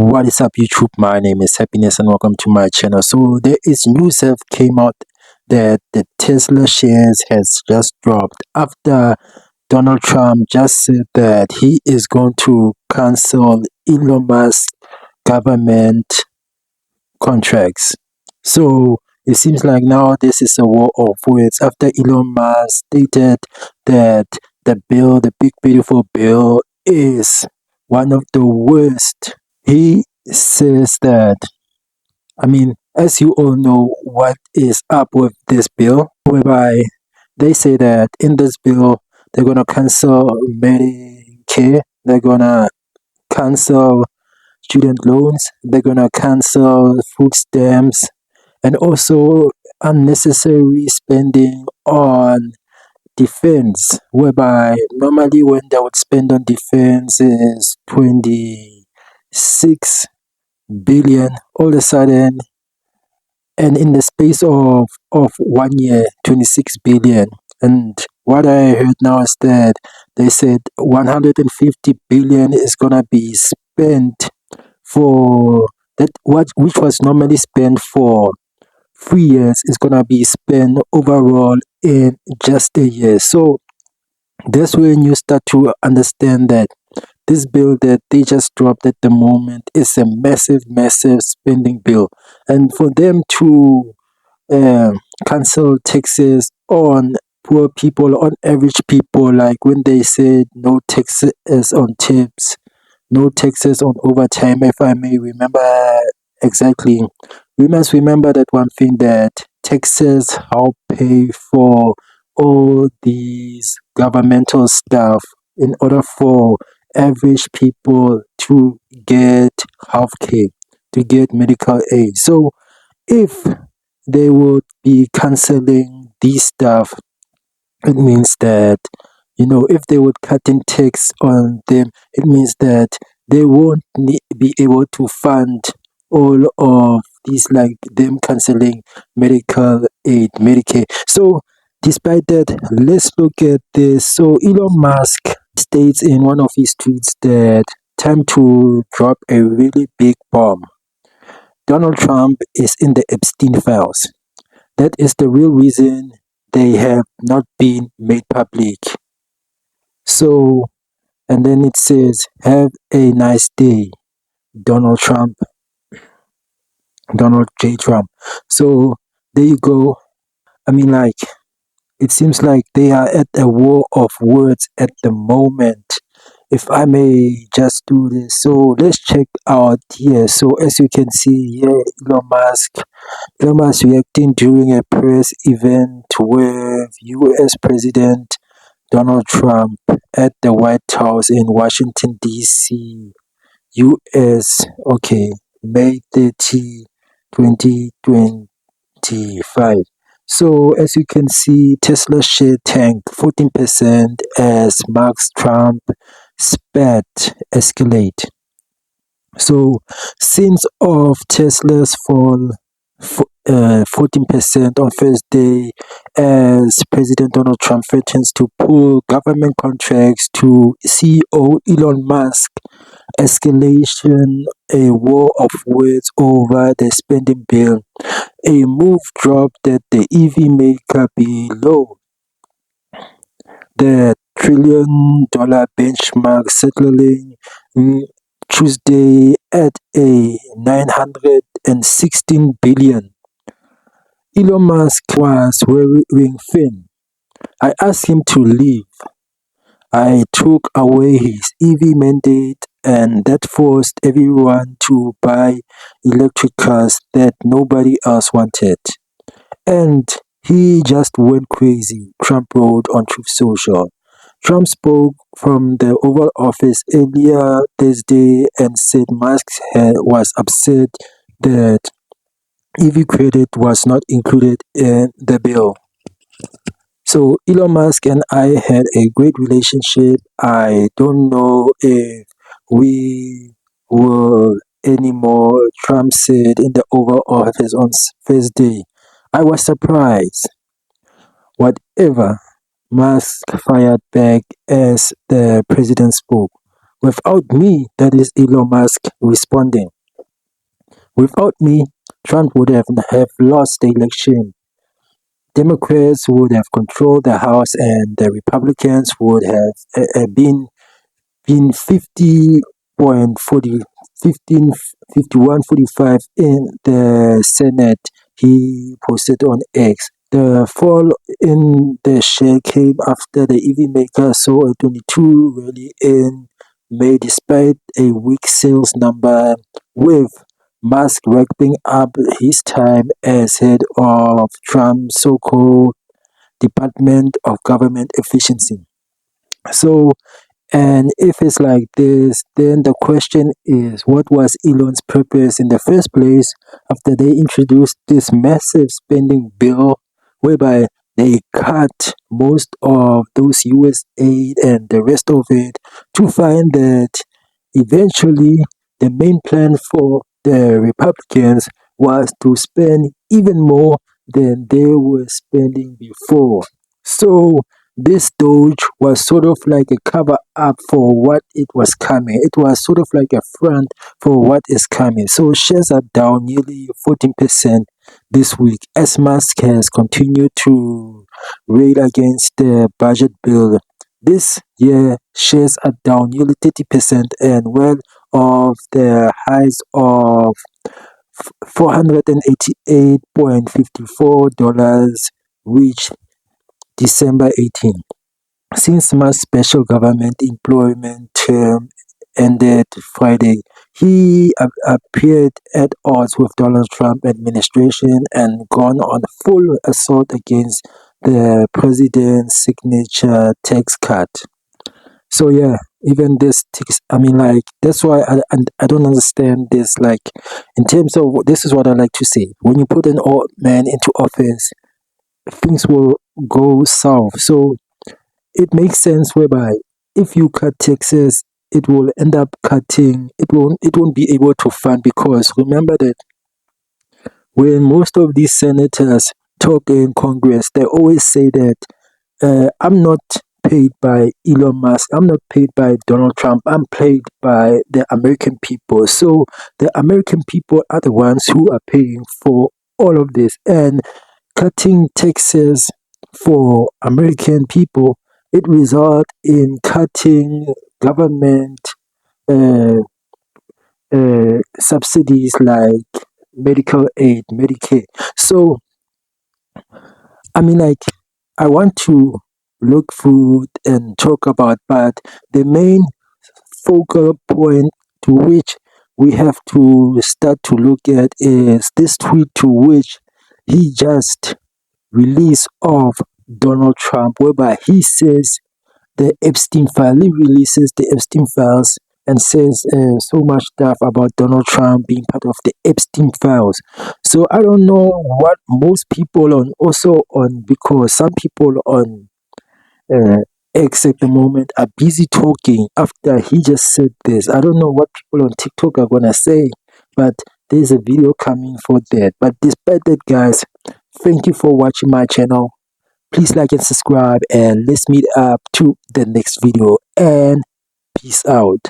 What is up, YouTube? My name is Happiness and welcome to my channel. So there is news that came out that the Tesla shares has just dropped after Donald Trump just said that he is going to cancel Elon Musk government contracts. So it seems like now this is a war of words after Elon Musk stated that the big beautiful bill, is one of the worst. He says that, as you all know, what is up with this bill, whereby they say that in this bill, they're going to cancel Medicare, they're going to cancel student loans, they're going to cancel food stamps, and also unnecessary spending on defense, whereby normally when they would spend on defense is 26 billion all of a sudden, and in the space of 1 year 26 billion. And what I heard now is that they said 150 billion is gonna be spent for that, what which was normally spent for 3 years is gonna be spent overall in just a year. So that's when you start to understand that this bill that they just dropped at the moment is a massive spending bill. And for them to cancel taxes on poor people, on average people, like when they said no taxes on tips, no taxes on overtime, if I may remember exactly. We must remember that one thing, that taxes help pay for all these governmental stuff in order for average people to get healthcare, to get medical aid. So if they would be canceling these stuff, it means that, if they would cut in tax on them, it means that they won't be able to fund all of these, like them canceling medical aid, Medicare. So despite that, let's look at this. So Elon Musk states in one of his tweets that time to drop a really big bomb. Donald Trump is in the Epstein files. That is the real reason they have not been made public. So, and then it says, have a nice day, Donald Trump, Donald J. Trump. So, there you go. Like, it seems like they are at a war of words at the moment. If I may just do this. So, let's check out here. So, as you can see here, Elon Musk reacting during a press event with US President Donald Trump at the White House in Washington, D.C., US, okay, May 30, 2025. So, as you can see, Tesla share tanked 14% as Musk Trump spat escalate. So, since of Tesla's fall 14% on Thursday, as President Donald Trump threatens to pull government contracts to CEO Elon Musk, escalation, a war of words over the spending bill, a move dropped that the EV maker below the $1 trillion benchmark, settling Tuesday at a 916 billion. Elon Musk was wearing thin. I asked him to leave. I took away his EV mandate, and that forced everyone to buy electric cars that nobody else wanted. And he just went crazy, Trump wrote on Truth Social. Trump spoke from the Oval Office earlier Thursday and said Musk was upset that EV credit was not included in the bill. So Elon Musk and I had a great relationship. I don't know if we will anymore, Trump said in the Oval Office on Thursday. I was surprised. Whatever, Musk fired back as the president spoke. Without me, that is Elon Musk responding. Without me, Trump would have lost the election. Democrats would have controlled the House, and the Republicans would have been 51-45 in the Senate, he posted on X. The fall in the share came after the EV maker saw a 22 rally in May despite a weak sales number, with Musk wrapping up his time as head of Trump's so-called Department of Government Efficiency. So, and if it's like this, then the question is, what was Elon's purpose in the first place after they introduced this massive spending bill whereby they cut most of those US aid and the rest of it, to find that eventually the main plan for the Republicans was to spend even more than they were spending before. So this Doge was sort of like a cover up for what it was coming. It was sort of like a front for what is coming. So shares are down nearly 14% this week as Musk has continued to rail against the budget bill. This year, shares are down nearly 30% and well off the highs of $488.54 reached December 18. Since Musk's special government employment term ended Friday, he appeared at odds with Donald Trump administration and gone on full assault against the president's signature tax cut. So yeah, even this takes, I mean, like, that's why I don't understand this. Like, in terms of, this is what I like to say: when you put an old man into office, things will go south. So it makes sense whereby if you cut taxes, it will end up cutting. It won't be able to fund, because remember that when most of these senators talk in Congress, they always say that I'm not paid by Elon Musk. I'm not paid by Donald Trump. I'm paid by the American people. So the American people are the ones who are paying for all of this. And cutting taxes for American people, it results in cutting government uh, subsidies like medical aid, Medicaid. So I mean, like, I want to look through and talk about, but the main focal point to which we have to start to look at is this tweet to which he just released of Donald Trump, whereby he says the Epstein file. He releases the Epstein files and says so much stuff about Donald Trump being part of the Epstein files. So I don't know what most people on also on, because some people on uh, X at the moment are busy talking after he just said this. I don't know what people on TikTok are gonna say, but there's a video coming for that. But despite that, guys, thank you for watching my channel. Please like and subscribe, and let's meet up to the next video, and peace out.